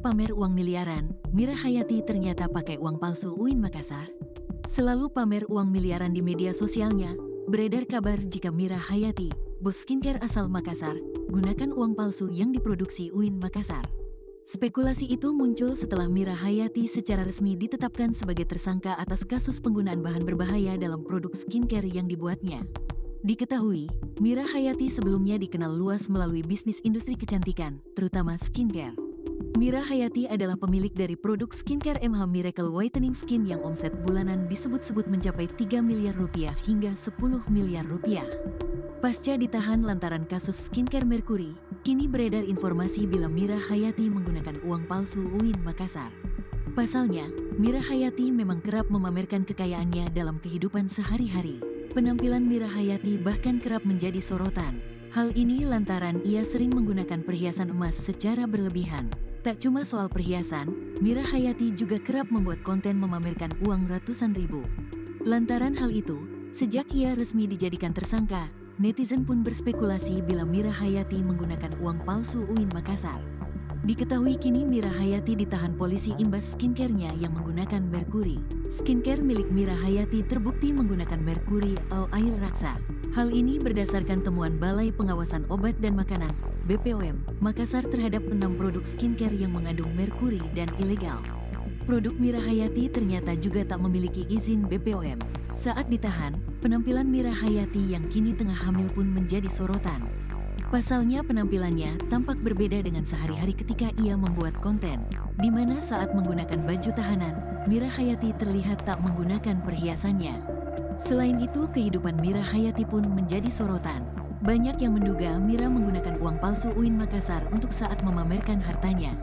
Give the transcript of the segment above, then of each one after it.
pamer uang miliaran, Mira Hayati ternyata pakai uang palsu UIN Makassar. Selalu pamer uang miliaran di media sosialnya, beredar kabar jika Mira Hayati, bos skincare asal Makassar, gunakan uang palsu yang diproduksi UIN Makassar. Spekulasi itu muncul setelah Mira Hayati secara resmi ditetapkan sebagai tersangka atas kasus penggunaan bahan berbahaya dalam produk skincare yang dibuatnya. Diketahui, Mira Hayati sebelumnya dikenal luas melalui bisnis industri kecantikan, terutama skincare. Mira Hayati adalah pemilik dari produk skincare MH Miracle Whitening Skin yang omset bulanan disebut-sebut mencapai 3 miliar rupiah hingga 10 miliar rupiah. Pasca ditahan lantaran kasus skincare Merkuri, kini beredar informasi bila Mira Hayati menggunakan uang palsu UIN Makassar. Pasalnya, Mira Hayati memang kerap memamerkan kekayaannya dalam kehidupan sehari-hari. Penampilan Mira Hayati bahkan kerap menjadi sorotan. Hal ini lantaran ia sering menggunakan perhiasan emas secara berlebihan. Tak cuma soal perhiasan, Mira Hayati juga kerap membuat konten memamerkan uang ratusan ribu. Lantaran hal itu, sejak ia resmi dijadikan tersangka, netizen pun berspekulasi bila Mira Hayati menggunakan uang palsu UIN Makassar. Diketahui kini Mira Hayati ditahan polisi imbas skincare-nya yang menggunakan merkuri. Skincare milik Mira Hayati terbukti menggunakan merkuri atau air raksa. Hal ini berdasarkan temuan Balai Pengawasan Obat dan Makanan (BPOM) Makassar terhadap 6 produk skincare yang mengandung merkuri dan ilegal. Produk Mira Hayati ternyata juga tak memiliki izin BPOM. Saat ditahan, penampilan Mira Hayati yang kini tengah hamil pun menjadi sorotan. Pasalnya penampilannya tampak berbeda dengan sehari-hari ketika ia membuat konten, di mana saat menggunakan baju tahanan, Mira Hayati terlihat tak menggunakan perhiasannya. Selain itu, kehidupan Mira Hayati pun menjadi sorotan. Banyak yang menduga Mira menggunakan uang palsu UIN Makassar untuk saat memamerkan hartanya.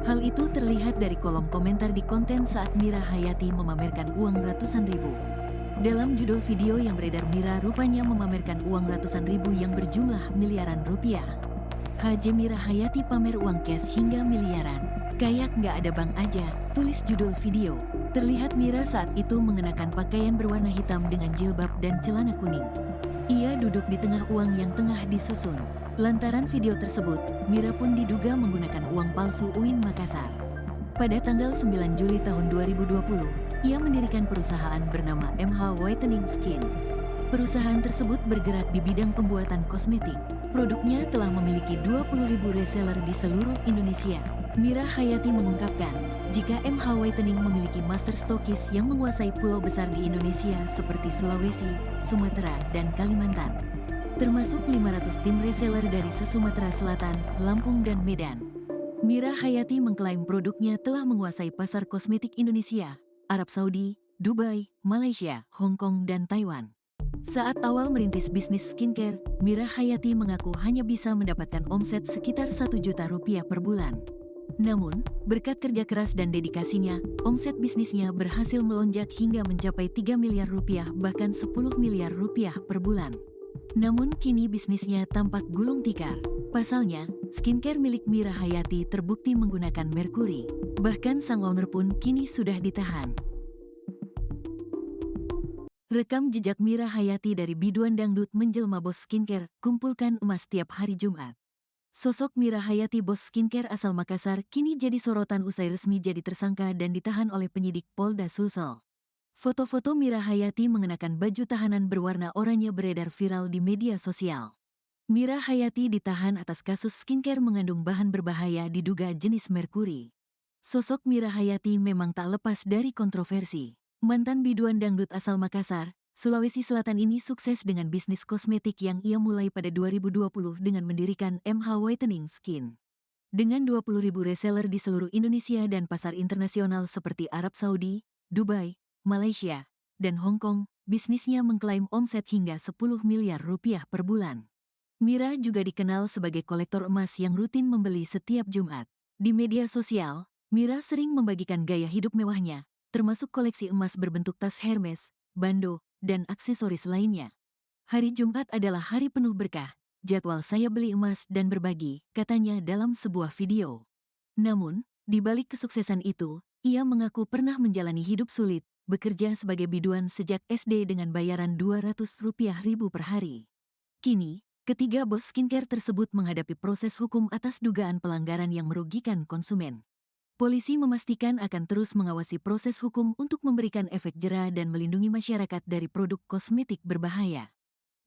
Hal itu terlihat dari kolom komentar di konten saat Mira Hayati memamerkan uang ratusan ribu. Dalam judul video yang beredar, Mira rupanya memamerkan uang ratusan ribu yang berjumlah miliaran rupiah. HJ Mira Hayati pamer uang cash hingga miliaran. Kayak nggak ada bank aja, tulis judul video. Terlihat Mira saat itu mengenakan pakaian berwarna hitam dengan jilbab dan celana kuning. Ia duduk di tengah uang yang tengah disusun. Lantaran video tersebut, Mira pun diduga menggunakan uang palsu UIN Makassar. Pada tanggal 9 Juli tahun 2020, ia mendirikan perusahaan bernama MH Whitening Skin. Perusahaan tersebut bergerak di bidang pembuatan kosmetik. Produknya telah memiliki 20.000 reseller di seluruh Indonesia. Mira Hayati mengungkapkan, jika MH Whitening memiliki master stokis yang menguasai pulau besar di Indonesia seperti Sulawesi, Sumatera, dan Kalimantan. Termasuk 500 tim reseller dari Sumatera Selatan, Lampung, dan Medan. Mira Hayati mengklaim produknya telah menguasai pasar kosmetik Indonesia, Arab Saudi, Dubai, Malaysia, Hong Kong, dan Taiwan. Saat awal merintis bisnis skincare, Mira Hayati mengaku hanya bisa mendapatkan omset sekitar 1 juta rupiah per bulan. Namun, berkat kerja keras dan dedikasinya, omset bisnisnya berhasil melonjak hingga mencapai 3 miliar rupiah bahkan 10 miliar rupiah per bulan. Namun kini bisnisnya tampak gulung tikar. Pasalnya, skincare milik Mira Hayati terbukti menggunakan merkuri. Bahkan sang owner pun kini sudah ditahan. Rekam jejak Mira Hayati dari biduan dangdut menjelma bos skincare, kumpulkan emas tiap hari Jumat. Sosok Mira Hayati bos skincare asal Makassar kini jadi sorotan usai resmi jadi tersangka dan ditahan oleh penyidik Polda Sulsel. Foto-foto Mira Hayati mengenakan baju tahanan berwarna oranye beredar viral di media sosial. Mira Hayati ditahan atas kasus skincare mengandung bahan berbahaya diduga jenis merkuri. Sosok Mira Hayati memang tak lepas dari kontroversi. Mantan biduan dangdut asal Makassar, Sulawesi Selatan ini sukses dengan bisnis kosmetik yang ia mulai pada 2020 dengan mendirikan MH Whitening Skin. Dengan 20.000 reseller di seluruh Indonesia dan pasar internasional seperti Arab Saudi, Dubai, Malaysia, dan Hong Kong, bisnisnya mengklaim omset hingga 10 miliar rupiah per bulan. Mira juga dikenal sebagai kolektor emas yang rutin membeli setiap Jumat. Di media sosial, Mira sering membagikan gaya hidup mewahnya, termasuk koleksi emas berbentuk tas Hermes, bando, dan aksesoris lainnya. Hari Jumat adalah hari penuh berkah, jadwal saya beli emas dan berbagi, katanya dalam sebuah video. Namun, di balik kesuksesan itu, ia mengaku pernah menjalani hidup sulit, bekerja sebagai biduan sejak SD dengan bayaran Rp200.000 per hari. Kini, ketiga bos skincare tersebut menghadapi proses hukum atas dugaan pelanggaran yang merugikan konsumen. Polisi memastikan akan terus mengawasi proses hukum untuk memberikan efek jera dan melindungi masyarakat dari produk kosmetik berbahaya.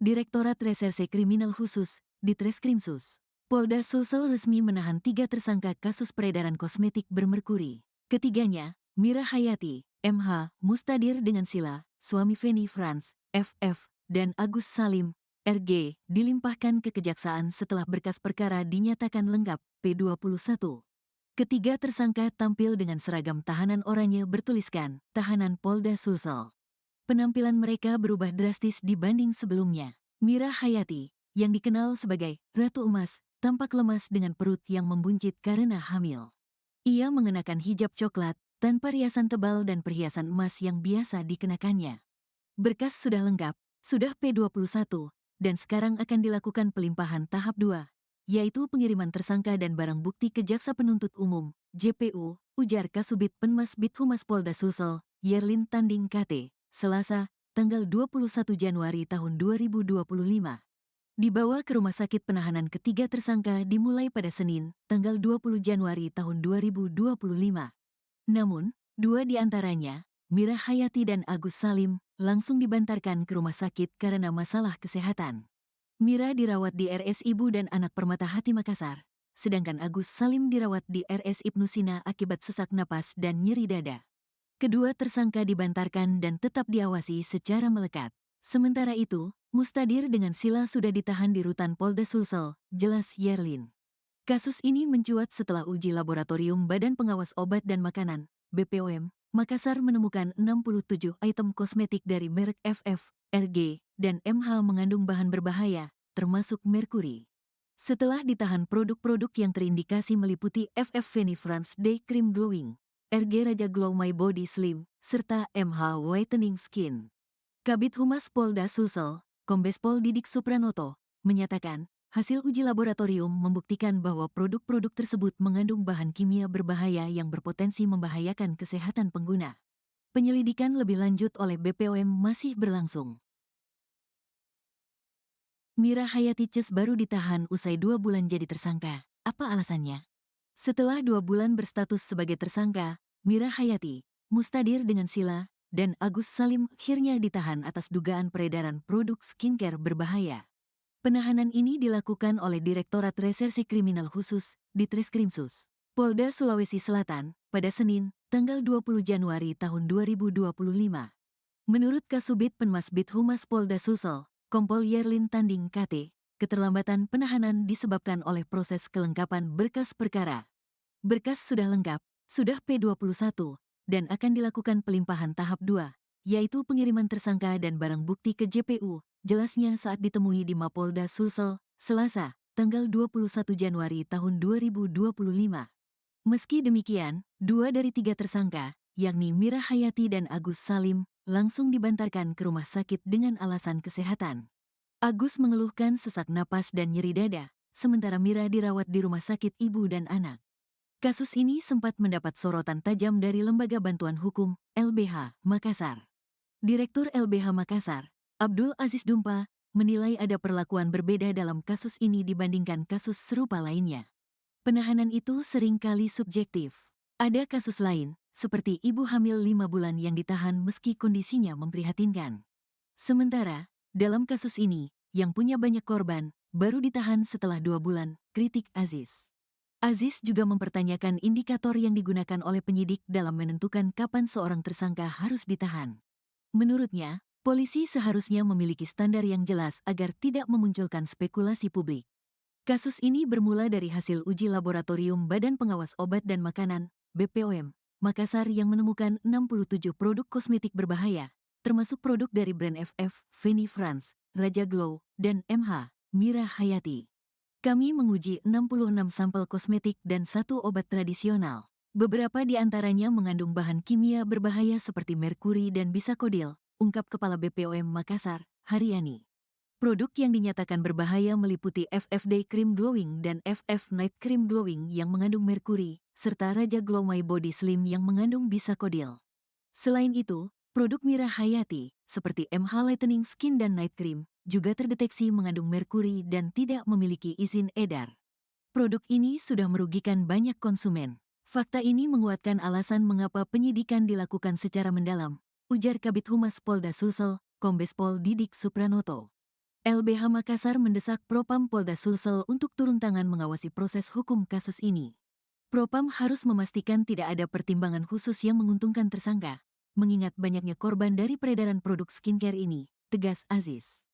Direktorat Reserse Kriminal Khusus, Ditreskrimsus, Polda Sulsel resmi menahan 3 tersangka kasus peredaran kosmetik bermerkuri. Ketiganya, Mira Hayati, MH, Mustadir dengan Sila, suami Feni Franz, FF, dan Agus Salim, RG, dilimpahkan ke kejaksaan setelah berkas perkara dinyatakan lengkap, P21. Ketiga tersangka tampil dengan seragam tahanan oranye bertuliskan, Tahanan Polda Sulsel. Penampilan mereka berubah drastis dibanding sebelumnya. Mira Hayati, yang dikenal sebagai Ratu Emas, tampak lemas dengan perut yang membuncit karena hamil. Ia mengenakan hijab coklat, tanpa riasan tebal dan perhiasan emas yang biasa dikenakannya. Berkas sudah lengkap, sudah P21, dan sekarang akan dilakukan pelimpahan tahap 2. Yaitu pengiriman tersangka dan barang bukti ke Jaksa Penuntut Umum, JPU, ujar Kasubit Penmas Bithumas Polda Sulsel, Yerlin Tanding KT, Selasa, tanggal 21 Januari tahun 2025. Dibawa ke rumah sakit penahanan ketiga tersangka dimulai pada Senin, tanggal 20 Januari tahun 2025. Namun, 2 di antaranya, Mira Hayati dan Agus Salim, langsung dibantarkan ke rumah sakit karena masalah kesehatan. Mira dirawat di RS Ibu dan Anak Permata Hati Makassar, sedangkan Agus Salim dirawat di RS Ibnu Sina akibat sesak napas dan nyeri dada. Kedua tersangka dibantarkan dan tetap diawasi secara melekat. Sementara itu, Mustadir dengan Sila sudah ditahan di rutan Polda Sulsel, jelas Yerlin. Kasus ini mencuat setelah uji laboratorium Badan Pengawas Obat dan Makanan, BPOM, Makassar menemukan 67 item kosmetik dari merek FF, RG, dan MH mengandung bahan berbahaya, termasuk merkuri. Setelah ditahan produk-produk yang terindikasi meliputi FF Feni Franz Day Cream Glowing, RG Raja Glow My Body Slim, serta MH Whitening Skin. Kabid Humas Polda Sulsel, Kombes Pol Didik Supranoto, menyatakan, hasil uji laboratorium membuktikan bahwa produk-produk tersebut mengandung bahan kimia berbahaya yang berpotensi membahayakan kesehatan pengguna. Penyelidikan lebih lanjut oleh BPOM masih berlangsung. Mira Hayati Ces baru ditahan usai 2 bulan jadi tersangka. Apa alasannya? Setelah 2 bulan berstatus sebagai tersangka, Mira Hayati, Mustadir dengan Sila, dan Agus Salim akhirnya ditahan atas dugaan peredaran produk skincare berbahaya. Penahanan ini dilakukan oleh Direktorat Reserse Kriminal Khusus, Ditreskrimsus, Polda Sulawesi Selatan, pada Senin, tanggal 20 Januari tahun 2025. Menurut Kasubit Penmas Bithumas Polda Sulsel, Kompol Yerlin Tanding KT, keterlambatan penahanan disebabkan oleh proses kelengkapan berkas perkara. Berkas sudah lengkap, sudah P21, dan akan dilakukan pelimpahan tahap 2, yaitu pengiriman tersangka dan barang bukti ke JPU, jelasnya saat ditemui di Mapolda Sulsel, Selasa, tanggal 21 Januari tahun 2025. Meski demikian, 2 dari 3 tersangka, yakni Mira Hayati dan Agus Salim, langsung dibantarkan ke rumah sakit dengan alasan kesehatan. Agus mengeluhkan sesak napas dan nyeri dada, sementara Mira dirawat di Rumah Sakit Ibu dan Anak. Kasus ini sempat mendapat sorotan tajam dari Lembaga Bantuan Hukum, LBH, Makassar. Direktur LBH Makassar, Abdul Aziz Dumpa, menilai ada perlakuan berbeda dalam kasus ini dibandingkan kasus serupa lainnya. Penahanan itu seringkali subjektif. Ada kasus lain, seperti ibu hamil 5 bulan yang ditahan meski kondisinya memprihatinkan. Sementara, dalam kasus ini, yang punya banyak korban, baru ditahan setelah 2 bulan, kritik Aziz. Aziz juga mempertanyakan indikator yang digunakan oleh penyidik dalam menentukan kapan seorang tersangka harus ditahan. Menurutnya, polisi seharusnya memiliki standar yang jelas agar tidak memunculkan spekulasi publik. Kasus ini bermula dari hasil uji laboratorium Badan Pengawas Obat dan Makanan, BPOM, Makassar yang menemukan 67 produk kosmetik berbahaya, termasuk produk dari brand FF, Feni Franz, Raja Glow, dan MH, Mira Hayati. Kami menguji 66 sampel kosmetik dan 1 obat tradisional. Beberapa di antaranya mengandung bahan kimia berbahaya seperti merkuri dan bisakodil, ungkap Kepala BPOM Makassar, Haryani. Produk yang dinyatakan berbahaya meliputi FF Day Cream Glowing dan FF Night Cream Glowing yang mengandung merkuri, serta Raja Glow My Body Slim yang mengandung bisakodil. Selain itu, produk Mira Hayati, seperti MH Lightening Skin dan Night Cream, juga terdeteksi mengandung merkuri dan tidak memiliki izin edar. Produk ini sudah merugikan banyak konsumen. Fakta ini menguatkan alasan mengapa penyidikan dilakukan secara mendalam, ujar Kabid Humas Polda Sulsel, Kombes Pol Didik Supranoto. LBH Makassar mendesak Propam Polda Sulsel untuk turun tangan mengawasi proses hukum kasus ini. Propam harus memastikan tidak ada pertimbangan khusus yang menguntungkan tersangka, mengingat banyaknya korban dari peredaran produk skincare ini, tegas Aziz.